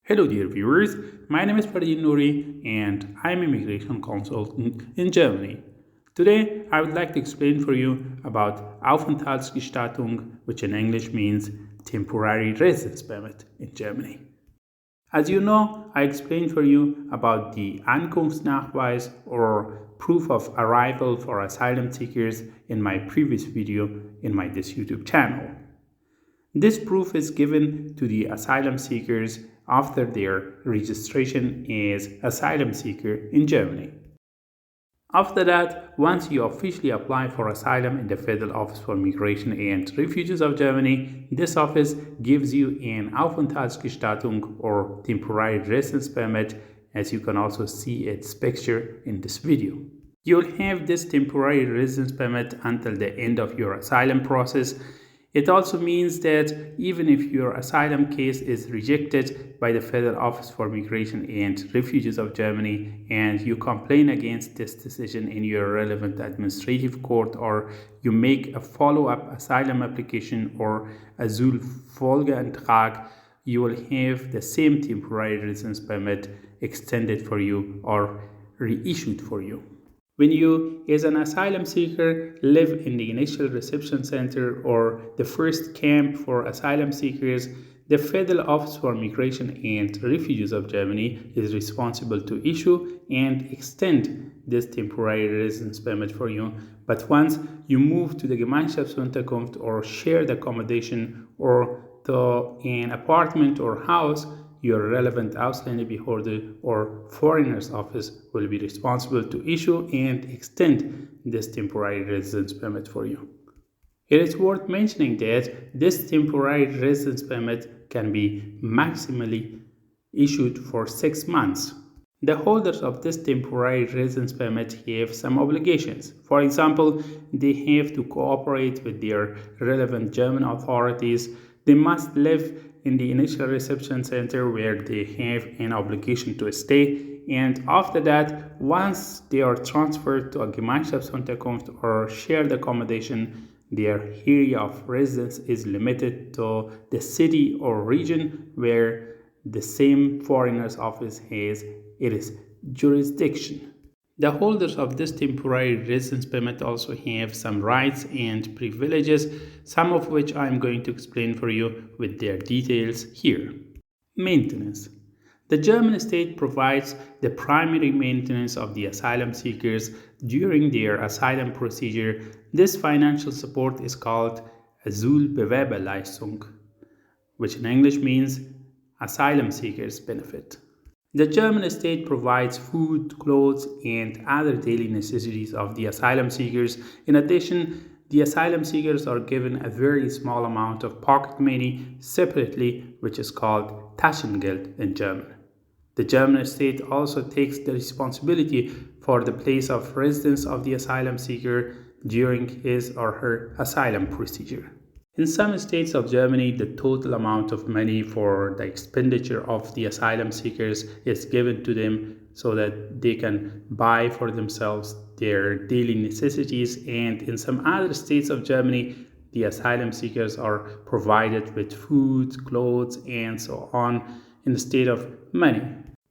Hello, dear viewers. My name is Fardeen Nouri, and I'm an immigration consultant in Germany. Today, I would like to explain for you about Aufenthaltsgestattung, which in English means temporary residence permit in Germany. As you know, I explained for you about the Ankunftsnachweis or proof of arrival for asylum seekers in my previous video in this YouTube channel. This proof is given to the asylum seekers after their registration as asylum seeker in Germany. After that, once you officially apply for asylum in the Federal Office for Migration and Refugees of Germany, this office gives you an Aufenthaltsgestattung or temporary residence permit, as you can also see its picture in this video. You'll have this temporary residence permit until the end of your asylum process. It also means that even if your asylum case is rejected by the Federal Office for Migration and Refugees of Germany and you complain against this decision in your relevant administrative court, or you make a follow-up asylum application or Asylfolgeantrag, you will have the same temporary residence permit extended for you or reissued for you. When you, as an asylum seeker, live in the initial reception center or the first camp for asylum seekers, the Federal Office for Migration and Refugees of Germany is responsible to issue and extend this temporary residence permit for you. But once you move to the Gemeinschaftsunterkunft or shared accommodation or to an apartment or house, your relevant Ausländerbehörde or foreigner's office will be responsible to issue and extend this temporary residence permit for you. It is worth mentioning that this temporary residence permit can be maximally issued for 6 months. The holders of this temporary residence permit have some obligations. For example, they have to cooperate with their relevant German authorities. They must live in the initial reception center where they have an obligation to stay, and after that, once they are transferred to a Gemeinschaftsunterkunft or shared accommodation, their area of residence is limited to the city or region where the same foreigner's office has its jurisdiction. The holders of this temporary residence permit also have some rights and privileges, some of which I'm going to explain for you with their details here. Maintenance. The German state provides the primary maintenance of the asylum seekers during their asylum procedure. This financial support is called Asylbewerberleistung, which in English means asylum seekers benefit. The German state provides food, clothes, and other daily necessities of the asylum seekers. In addition, the asylum seekers are given a very small amount of pocket money separately, which is called Taschengeld in German. The German state also takes the responsibility for the place of residence of the asylum seeker during his or her asylum procedure. In some states of Germany, the total amount of money for the expenditure of the asylum seekers is given to them so that they can buy for themselves their daily necessities, and in some other states of Germany, the asylum seekers are provided with food, clothes, and so on instead of money.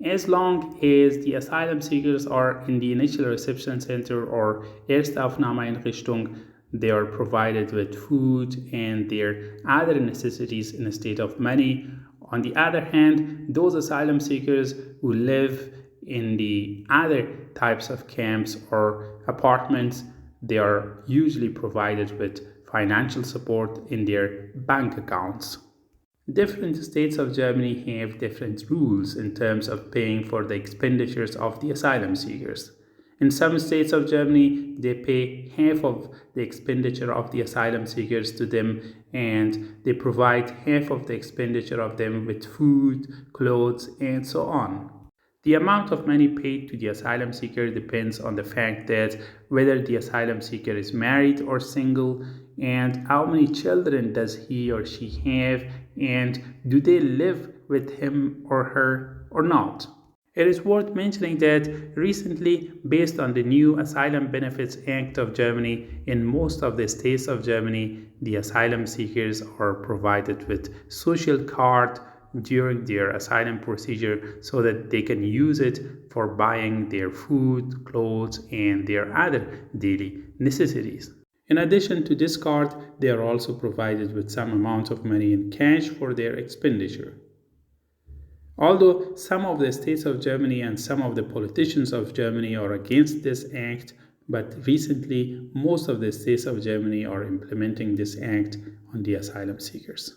As long as the asylum seekers are in the initial reception center or Erstaufnahmeeinrichtung, they are provided with food and their other necessities instead of money. On the other hand, those asylum seekers who live in the other types of camps or apartments, they are usually provided with financial support in their bank accounts. Different states of Germany have different rules in terms of paying for the expenditures of the asylum seekers. In some states of Germany, they pay half of the expenditure of the asylum seekers to them, and they provide half of the expenditure of them with food, clothes, and so on. The amount of money paid to the asylum seeker depends on the fact that whether the asylum seeker is married or single, and how many children does he or she have, and do they live with him or her or not. It is worth mentioning that recently, based on the new Asylum Benefits Act of Germany, in most of the states of Germany, the asylum seekers are provided with social card, during their asylum procedure so that they can use it for buying their food, clothes, and their other daily necessities. In addition to this card, they are also provided with some amount of money in cash for their expenditure. Although some of the states of Germany and some of the politicians of Germany are against this act, but recently most of the states of Germany are implementing this act on the asylum seekers.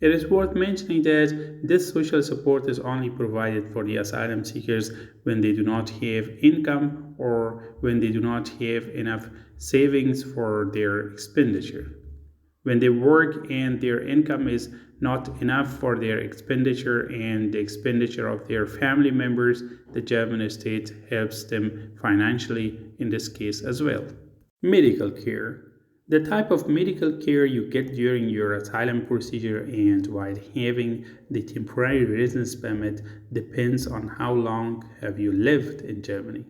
It is worth mentioning that this social support is only provided for the asylum seekers when they do not have income or when they do not have enough savings for their expenditure. When they work and their income is not enough for their expenditure and the expenditure of their family members, the German state helps them financially in this case as well. Medical care. The type of medical care you get during your asylum procedure and while having the temporary residence permit depends on how long have you lived in Germany.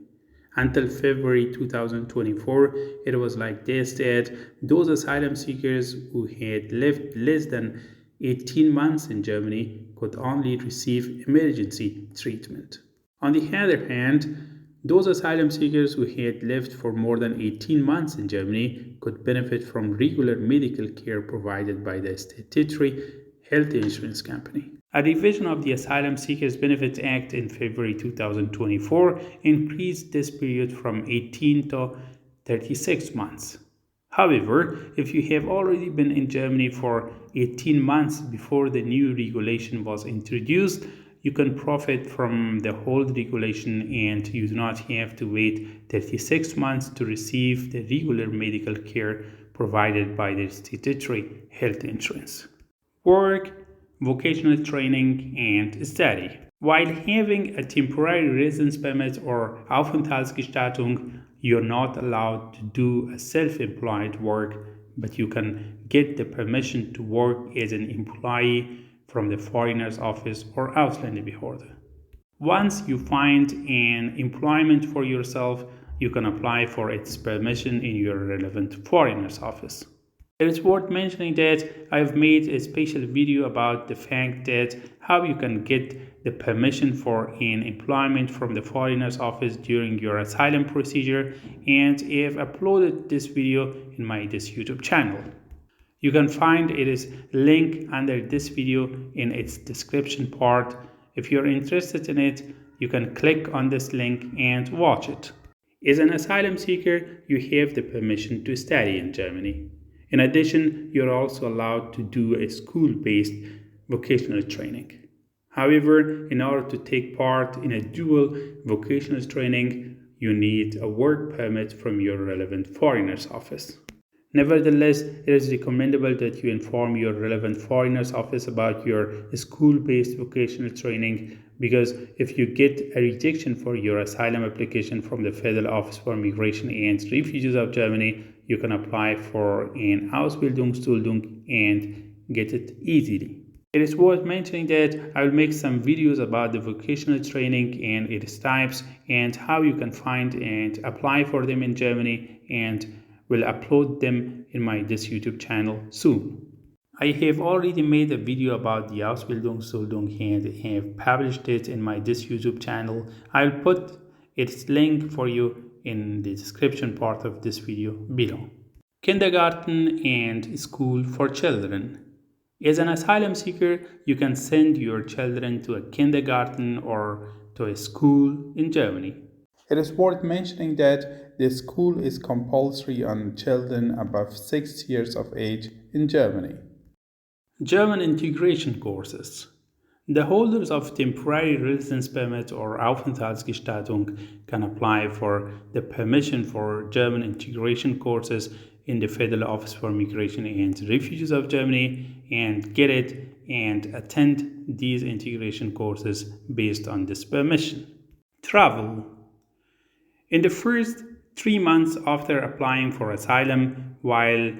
Until February 2024, it was like this that those asylum seekers who had lived less than 18 months in Germany could only receive emergency treatment. On the other hand, those asylum seekers who had lived for more than 18 months in Germany could benefit from regular medical care provided by the statutory health insurance company. A revision of the Asylum Seekers Benefits Act in February 2024 increased this period from 18 to 36 months. However, if you have already been in Germany for 18 months before the new regulation was introduced, you can profit from the old regulation and you do not have to wait 36 months to receive the regular medical care provided by the statutory health insurance. Work, vocational training, and study. While having a temporary residence permit or Aufenthaltsgestattung, you're not allowed to do a self-employed work, but you can get the permission to work as an employee from the Foreigner's Office or Ausländerbehörde. Once you find an employment for yourself, you can apply for its permission in your relevant Foreigner's Office. It is worth mentioning that I have made a special video about the fact that how you can get the permission for an employment from the Foreigner's Office during your asylum procedure, and I have uploaded this video in my YouTube channel. You can find its link under this video in its description part. If you're interested in it, you can click on this link and watch it. As an asylum seeker, you have the permission to study in Germany. In addition, you're also allowed to do a school-based vocational training. However, in order to take part in a dual vocational training, you need a work permit from your relevant Foreigner's Office. Nevertheless, it is recommendable that you inform your relevant Foreigner's Office about your school-based vocational training, because if you get a rejection for your asylum application from the Federal Office for Migration and Refugees of Germany, you can apply for an Ausbildungsduldung and get it easily. It is worth mentioning that I will make some videos about the vocational training and its types and how you can find and apply for them in Germany, and will upload them in my YouTube channel soon. I have already made a video about the Ausbildungsduldung and have published it in my YouTube channel. I'll put its link for you in the description part of this video below. Kindergarten and school for children. As an asylum seeker, you can send your children to a kindergarten or to a school in Germany. It is worth mentioning that the school is compulsory on children above 6 years of age in Germany. German integration courses. The holders of temporary residence permit or Aufenthaltsgestattung can apply for the permission for German integration courses in the Federal Office for Migration and Refugees of Germany and get it and attend these integration courses based on this permission. Travel. In the first 3 months after applying for asylum, while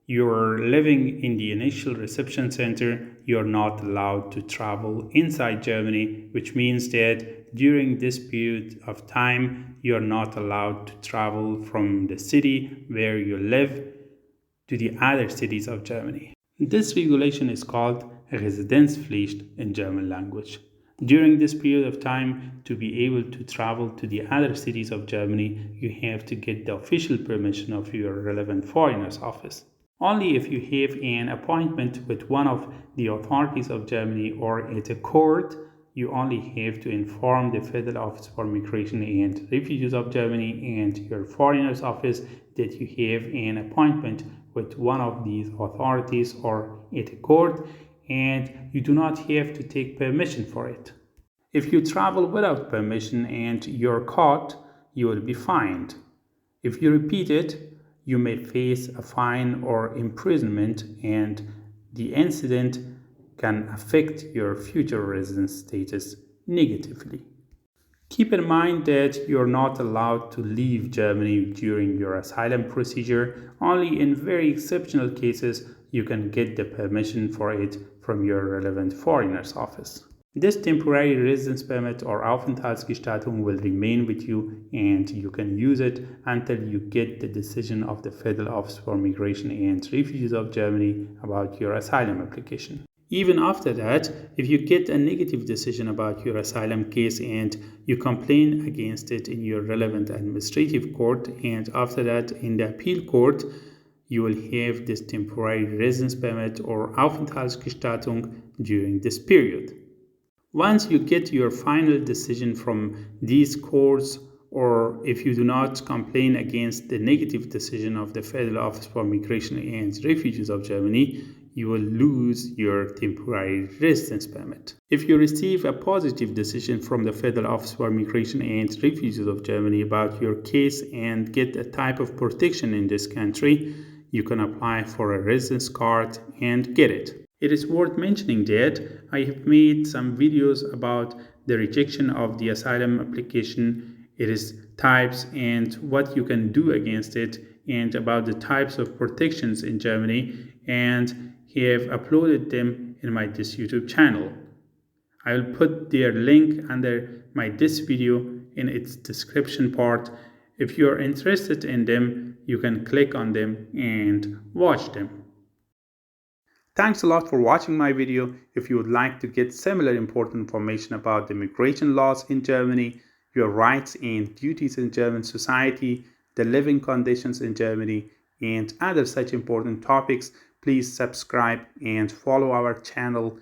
you're living in the initial reception center, you're not allowed to travel inside Germany, which means that during this period of time, you're not allowed to travel from the city where you live to the other cities of Germany. This regulation is called Residenzpflicht in German language. During this period of time, to be able to travel to the other cities of Germany, you have to get the official permission of your relevant foreigner's office. Only if you have an appointment with one of the authorities of Germany or at a court, you only have to inform the Federal Office for Migration and Refugees of Germany and your foreigner's office that you have an appointment with one of these authorities or at a court, and you do not have to take permission for it. If you travel without permission and you're caught, you will be fined. If you repeat it, you may face a fine or imprisonment, and the incident can affect your future residence status negatively. Keep in mind that you're not allowed to leave Germany during your asylum procedure. Only in very exceptional cases you can get the permission for it from your relevant foreigner's office. This temporary residence permit or Aufenthaltsgestattung will remain with you, and you can use it until you get the decision of the Federal Office for Migration and Refugees of Germany about your asylum application. Even after that, if you get a negative decision about your asylum case and you complain against it in your relevant administrative court, and after that in the appeal court, you will have this temporary residence permit or Aufenthaltsgestattung during this period. Once you get your final decision from these courts, or if you do not complain against the negative decision of the Federal Office for Migration and Refugees of Germany, you will lose your temporary residence permit. If you receive a positive decision from the Federal Office for Migration and Refugees of Germany about your case and get a type of protection in this country, you can apply for a residence card and get it. It is worth mentioning that I have made some videos about the rejection of the asylum application, its types and what you can do against it, and about the types of protections in Germany, and have uploaded them in my this YouTube channel. I will put their link under my this video in its description part. If you are interested in them, you can click on them and watch them. Thanks a lot for watching my video. If you would like to get similar important information about the immigration laws in Germany, your rights and duties in German society, the living conditions in Germany, and other such important topics, please subscribe and follow our channel.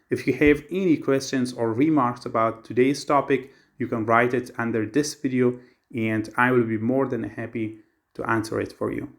If you have any questions or remarks about today's topic, you can write it under this video and I will be more than happy to answer it for you.